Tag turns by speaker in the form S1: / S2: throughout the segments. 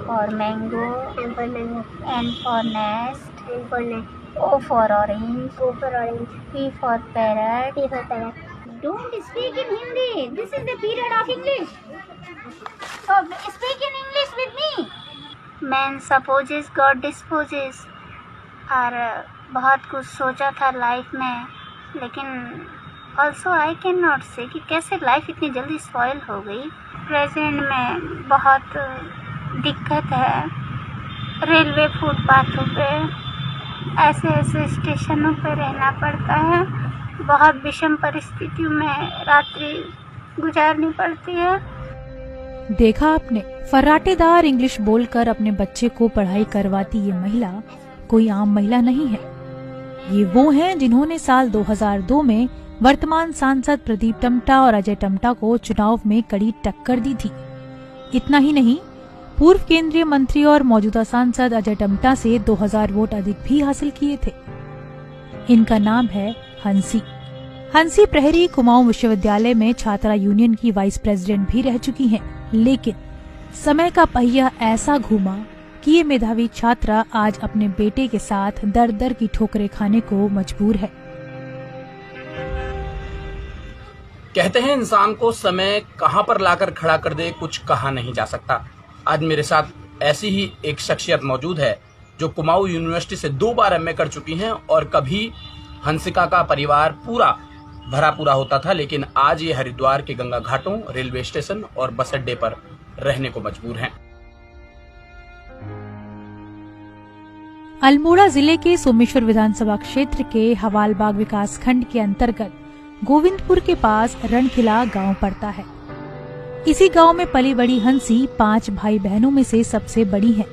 S1: for mango.
S2: M for mango.
S1: N for nest.
S2: N for nest.
S1: O for orange.
S2: O for orange.
S1: P for parrot.
S2: P for parrot.
S1: Don't speak in Hindi. This is the period of English. So speak in English with me. Man supposes God disposes. और बहुत कुछ सोचा था life में, लेकिन also I can not से कि कैसे लाइफ इतनी जल्दी स्पॉइल हो गई। प्रेजेंट में बहुत दिक्कत है, रेलवे फुटपाथों पे, ऐसे ऐसे स्टेशनों पे रहना पड़ता है, बहुत विषम परिस्थितियों में रात्रि गुजारनी पड़ती है।
S3: देखा आपने, फर्राटेदार इंग्लिश बोलकर अपने बच्चे को पढ़ाई करवाती ये महिला कोई आम महिला नहीं है। ये वो हैं जिन्होंने साल 2002 में वर्तमान सांसद प्रदीप टम्टा और अजय टम्टा को चुनाव में कड़ी टक्कर दी थी। इतना ही नहीं, पूर्व केंद्रीय मंत्री और मौजूदा सांसद अजय टम्टा से 2000 वोट अधिक भी हासिल किए थे। इनका नाम है हंसी। हंसी प्रहरी कुमाऊं विश्वविद्यालय में छात्रा यूनियन की वाइस प्रेसिडेंट भी रह चुकी हैं, लेकिन समय का पहिया ऐसा घूमा कि ये मेधावी छात्रा आज अपने बेटे के साथ दर दर की ठोकरें खाने को मजबूर है।
S4: कहते हैं इंसान को समय कहां पर लाकर खड़ा कर दे कुछ कहा नहीं जा सकता। आज मेरे साथ ऐसी ही एक शख्सियत मौजूद है जो कुमाऊं यूनिवर्सिटी से 2 बार एमए कर चुकी हैं और कभी हंसिका का परिवार पूरा भरा होता था, लेकिन आज ये हरिद्वार के गंगा घाटों, रेलवे स्टेशन और बस अड्डे पर रहने को मजबूर हैं।
S3: अल्मोड़ा जिले के सोमेश्वर विधानसभा क्षेत्र के हवालबाग विकास खंड के अंतर्गत गोविंदपुर के पास रणखिला गांव पड़ता है। इसी गांव में पली बड़ी हंसी 5 भाई बहनों में से सबसे बड़ी है।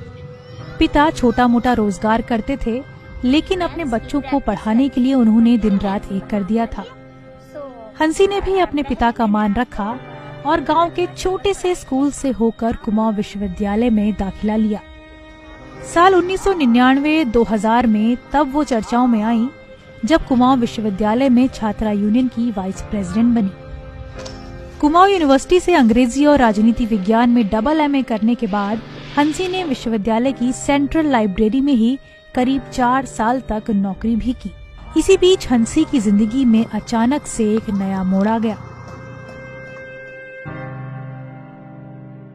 S3: पिता छोटा मोटा रोजगार करते थे, लेकिन अपने बच्चों को पढ़ाने के लिए उन्होंने दिन रात एक कर दिया था। हंसी ने भी अपने पिता का मान रखा और गांव के छोटे से स्कूल से होकर कुमाऊं विश्वविद्यालय में दाखिला लिया। साल 1999-2000 में तब वो चर्चाओं में आई जब कुमाऊं विश्वविद्यालय में छात्रा यूनियन की वाइस प्रेसिडेंट बनी। कुमाऊं यूनिवर्सिटी से अंग्रेजी और राजनीति विज्ञान में डबल एमए करने के बाद हंसी ने विश्वविद्यालय की सेंट्रल लाइब्रेरी में ही करीब 4 साल तक नौकरी भी की। इसी बीच हंसी की जिंदगी में अचानक से एक नया मोड़ आ गया।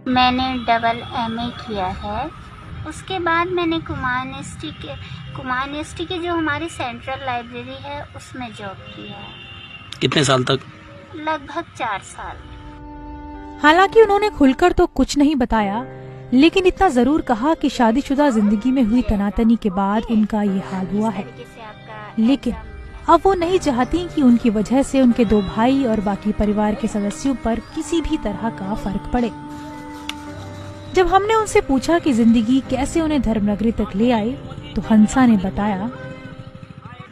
S1: मैंने डबल एमए किया है, उसके बाद मैंने कुमाऊं यूनिवर्सिटी की जो हमारी सेंट्रल लाइब्रेरी है उसमें जॉब किया है।
S4: कितने साल तक?
S1: लगभग 4 साल।
S3: हालांकि उन्होंने खुलकर तो कुछ नहीं बताया, लेकिन इतना जरूर कहा कि शादीशुदा जिंदगी में हुई तनातनी के बाद उनका ये हाल हुआ है। लेकिन अब वो नहीं चाहती कि उनकी वजह से उनके 2 भाई और बाकी परिवार के सदस्यों पर किसी भी तरह का फर्क पड़े। जब हमने उनसे पूछा कि जिंदगी कैसे उन्हें धर्मनगरी तक ले आई, तो हंसा ने बताया,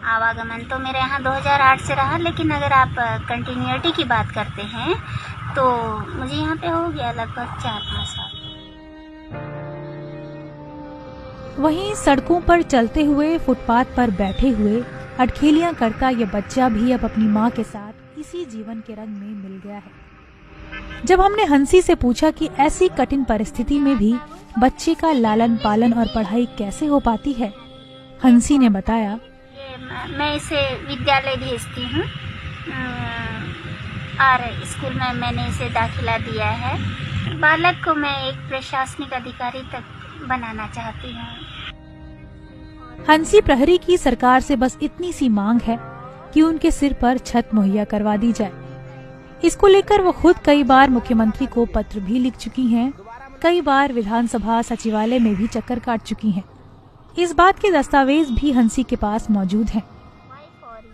S1: आवागमन तो मेरे यहाँ 2008 से रहा, लेकिन अगर आप कंटिन्यूटी की बात करते हैं तो मुझे यहाँ पे हो गया लगभग 4-5 साल।
S3: वहीं सड़कों पर चलते हुए, फुटपाथ पर बैठे हुए अटखेलियां करता ये बच्चा भी अब अपनी माँ के साथ इसी जीवन के रंग में मिल गया है। जब हमने हंसी से पूछा कि ऐसी कठिन परिस्थिति में भी बच्चे का लालन पालन और पढ़ाई कैसे हो पाती है, हंसी ने बताया,
S1: मैं इसे विद्यालय भेजती हूँ और स्कूल में मैंने इसे दाखिला दिया है। बालक को मैं एक प्रशासनिक अधिकारी तक बनाना चाहती हूँ।
S3: हंसी प्रहरी की सरकार से बस इतनी सी मांग है कि उनके सिर पर छत मुहैया करवा दी जाए। इसको लेकर वो खुद कई बार मुख्यमंत्री को पत्र भी लिख चुकी हैं, कई बार विधानसभा सचिवालय में भी चक्कर काट चुकी हैं। इस बात के दस्तावेज भी हंसी के पास मौजूद हैं।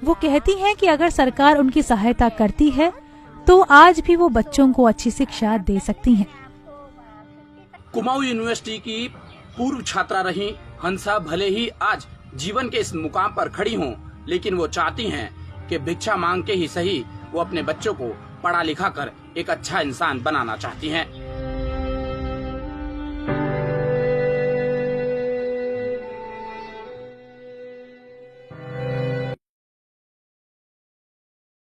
S3: वो कहती हैं कि अगर सरकार उनकी सहायता करती है तो आज भी वो बच्चों को अच्छी शिक्षा दे सकती हैं।
S4: कुमाऊं यूनिवर्सिटी की पूर्व छात्रा रही हंसा भले ही आज जीवन के इस मुकाम पर खड़ी हों, लेकिन वो चाहती हैं कि भिक्षा मांग के ही सही वो अपने बच्चों को पढ़ा लिखा कर एक अच्छा इंसान बनाना चाहती हैं।